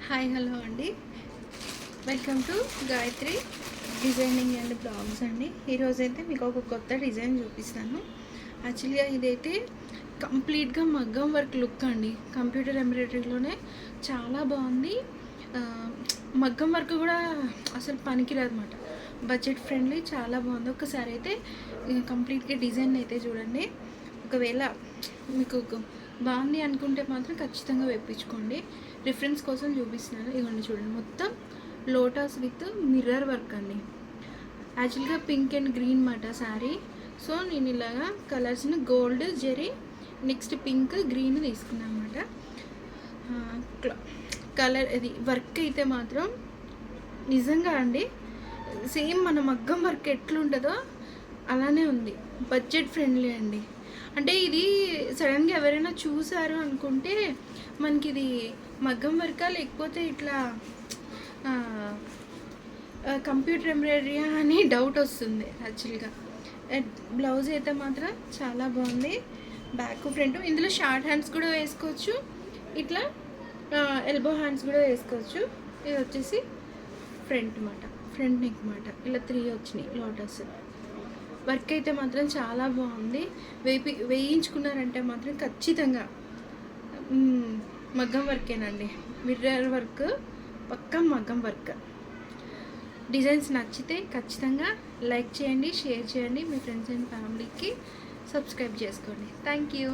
Hi hello అండి, welcome to Gayatri designing and blogs అండి. ఈరోజైతే మీకు ఒక కొత్త డిజైన్ చూపిస్తాను. యాక్చువల్గా ఇదైతే కంప్లీట్గా మగ్గం వర్క్ లుక్ అండి. కంప్యూటర్ ఎంబ్రాయిడరీలోనే చాలా బాగుంది. మగ్గం వర్క్ కూడా అసలు పనికిరాదు అనమాట. బడ్జెట్ ఫ్రెండ్లీ, చాలా బాగుంది. ఒకసారి అయితే కంప్లీట్గా డిజైన్ అయితే చూడండి. ఒకవేళ మీకు బాగుంది అనుకుంటే మాత్రం ఖచ్చితంగా వేయించుకోండి. రిఫరెన్స్ కోసం చూపిస్తున్నాను. ఇవన్నీ చూడండి, మొత్తం లోటస్ విత్ మిర్రర్ వర్క్ అండి. యాక్చువల్గా పింక్ అండ్ గ్రీన్ మాట శారీ. సో నేను ఇలాగా కలర్స్ని gold zari, next pink green తీసుకున్నాను అనమాట. కలర్ ఇది వర్క్ అయితే మాత్రం నిజంగా అండి సేమ్ మన మగ్గం వర్క్ ఎట్లుంటుందో అలానే ఉంది. బడ్జెట్ ఫ్రెండ్లీ అండి. అంటే ఇది సడన్గా ఎవరైనా చూసారు అనుకుంటే మనకి ఇది మగ్గం వర్కా లేకపోతే ఇట్లా కంప్యూటర్ ఎంబ్రాయిడరీ అని డౌట్ వస్తుంది. యాక్చువల్గా బ్లౌజ్ అయితే మాత్రం చాలా బాగుంది. బ్యాక్ ఫ్రంట్ ఇందులో షార్ట్ హ్యాండ్స్ కూడా వేసుకోవచ్చు, ఇట్లా ఎల్బో హ్యాండ్స్ కూడా వేసుకోవచ్చు. ఇది వచ్చేసి ఫ్రంట్ మాట, ఫ్రంట్ నెక్ మాట. ఇలా 3 వచ్చినాయి లోటస్. వర్క్ అయితే మాత్రం చాలా బాగుంది. వేయించుకున్నారంటే మాత్రం ఖచ్చితంగా మగ్గం వర్కేనండి. మిర్రర్ వర్క్ పక్కా మగ్గం వర్క్. డిజైన్స్ నచ్చితే ఖచ్చితంగా లైక్ చేయండి, షేర్ చేయండి, మీ ఫ్రెండ్స్ అండ్ ఫ్యామిలీకి సబ్స్క్రైబ్ చేసుకోండి. Thank you.